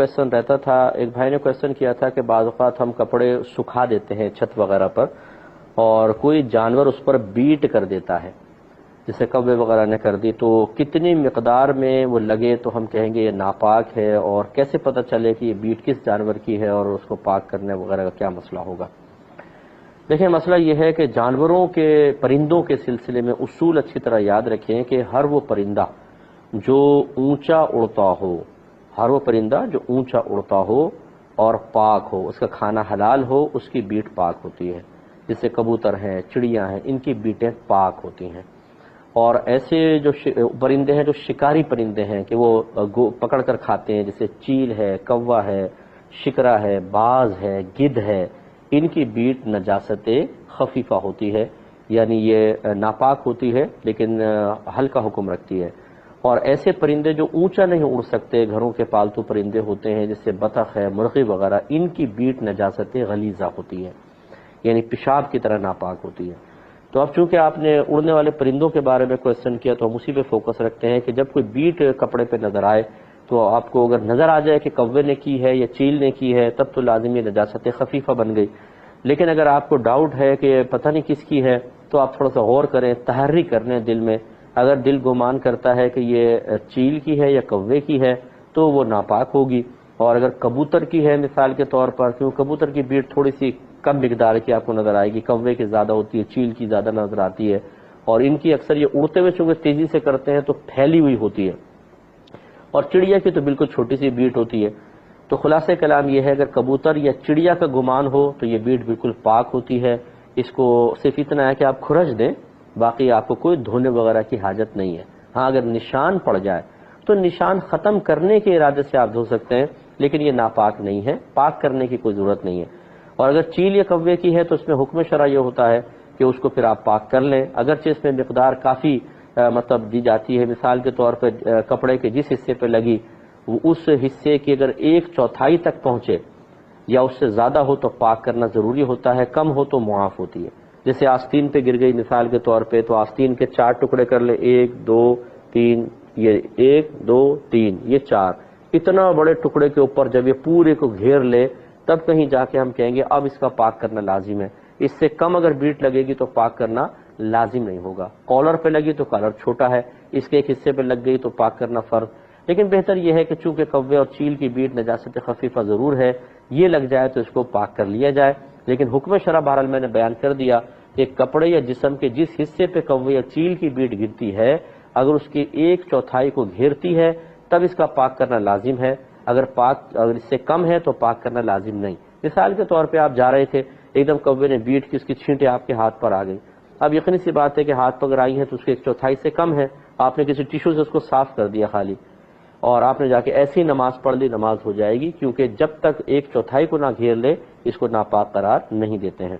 Question رہتا تھا، ایک بھائی نے کویشچن کیا تھا کہ بعض اوقات ہم کپڑے سکھا دیتے ہیں چھت وغیرہ پر اور کوئی جانور اس پر بیٹ کر دیتا ہے، جیسے کوے وغیرہ نے کر دی، تو کتنی مقدار میں وہ لگے تو ہم کہیں گے یہ ناپاک ہے، اور کیسے پتہ چلے کہ یہ بیٹ کس جانور کی ہے اور اس کو پاک کرنے وغیرہ کا کیا مسئلہ ہوگا؟ دیکھیں، مسئلہ یہ ہے کہ جانوروں کے پرندوں کے سلسلے میں اصول اچھی طرح یاد رکھیں کہ ہر وہ پرندہ جو اونچا اڑتا ہو، ہر وہ پرندہ جو اونچا اڑتا ہو اور پاک ہو، اس کا کھانا حلال ہو، اس کی بیٹ پاک ہوتی ہے. جیسے کبوتر ہیں، چڑیاں ہیں، ان کی بیٹیں پاک ہوتی ہیں. اور ایسے جو پرندے ہیں جو شکاری پرندے ہیں کہ وہ پکڑ کر کھاتے ہیں، جیسے چیل ہے، کوا ہے، شکرا ہے، باز ہے، گدھ ہے، ان کی بیٹ نجاست خفیفہ ہوتی ہے، یعنی یہ ناپاک ہوتی ہے لیکن ہلکا حکم رکھتی ہے. اور ایسے پرندے جو اونچا نہیں اڑ سکتے، گھروں کے پالتو پرندے ہوتے ہیں جیسے بطخ ہے، مرغی وغیرہ، ان کی بیٹ نجاست غلیظہ ہوتی ہے، یعنی پیشاب کی طرح ناپاک ہوتی ہے. تو اب چونکہ آپ نے اڑنے والے پرندوں کے بارے میں کویشچن کیا تو ہم اسی پہ فوکس رکھتے ہیں کہ جب کوئی بیٹ کپڑے پہ نظر آئے تو آپ کو اگر نظر آ جائے کہ کوے نے کی ہے یا چیل نے کی ہے تب تو لازمی نجاست خفیفہ بن گئی. لیکن اگر آپ کو ڈاؤٹ ہے کہ پتہ نہیں کس کی ہے تو آپ تھوڑا سا غور کریں، تحری کر لیں دل میں. اگر دل گمان کرتا ہے کہ یہ چیل کی ہے یا کوے کی ہے تو وہ ناپاک ہوگی، اور اگر کبوتر کی ہے مثال کے طور پر، کیوں کبوتر کی بیٹ تھوڑی سی کم مقدار کی آپ کو نظر آئے گی، کوے کی زیادہ ہوتی ہے، چیل کی زیادہ نظر آتی ہے، اور ان کی اکثر یہ اڑتے ہوئے چونکہ تیزی سے کرتے ہیں تو پھیلی ہوئی ہوتی ہے، اور چڑیا کی تو بالکل چھوٹی سی بیٹ ہوتی ہے. تو خلاصہ کلام یہ ہے اگر کبوتر یا چڑیا کا گمان ہو تو یہ بیٹ بالکل پاک ہوتی ہے. اس کو صرف اتنا ہے کہ آپ کھرچ دیں، باقی آپ کو کوئی دھونے وغیرہ کی حاجت نہیں ہے. ہاں اگر نشان پڑ جائے تو نشان ختم کرنے کے ارادے سے آپ دھو سکتے ہیں، لیکن یہ ناپاک نہیں ہے، پاک کرنے کی کوئی ضرورت نہیں ہے. اور اگر چیل یا کوے کی ہے تو اس میں حکم شرع یہ ہوتا ہے کہ اس کو پھر آپ پاک کر لیں، اگرچہ اس میں مقدار کافی مطلب دی جاتی ہے. مثال کے طور پہ کپڑے کے جس حصے پہ لگی وہ اس حصے کی اگر 1/4 تک پہنچے یا اس سے زیادہ ہو تو پاک کرنا ضروری ہوتا ہے، کم ہو تو معاف ہوتی ہے. جیسے آستین پہ گر گئی مثال کے طور پہ تو آستین کے 4 ٹکڑے کر لے، 1 2 3، یہ 1 2 3، یہ 4. اتنا بڑے ٹکڑے کے اوپر جب یہ پورے کو گھیر لے تب کہیں جا کے ہم کہیں گے اب اس کا پاک کرنا لازم ہے. اس سے کم اگر بیٹ لگے گی تو پاک کرنا لازم نہیں ہوگا. کالر پہ لگی تو کالر چھوٹا ہے، اس کے ایک حصے پہ لگ گئی تو پاک کرنا فرض. لیکن بہتر یہ ہے کہ چونکہ کوے اور چیل کی بیٹ نجاست خفیفہ ضرور ہے، یہ لگ جائے تو اس کو پاک کر لیا جائے. لیکن حکم شرع بہرحال میں نے بیان کر دیا کہ کپڑے یا جسم کے جس حصے پہ کوے یا چیل کی بیٹ گرتی ہے اگر اس کی 1/4 کو گھیرتی ہے تب اس کا پاک کرنا لازم ہے. اگر اس سے کم ہے تو پاک کرنا لازم نہیں. مثال کے طور پہ آپ جا رہے تھے، ایک دم کوے نے بیٹ کی، اس کی چھینٹیں آپ کے ہاتھ پر آ گئی. اب یقینی سی بات ہے کہ ہاتھ پر اگر آئی ہیں تو اس کی 1/4 سے کم ہے، آپ نے کسی ٹیشو سے اس کو صاف کر دیا خالی، اور آپ نے جا کے ایسی نماز پڑھ لی، نماز ہو جائے گی، کیونکہ جب تک 1/4 کو نہ گھیر لے اس کو ناپاک قرار نہیں دیتے ہیں.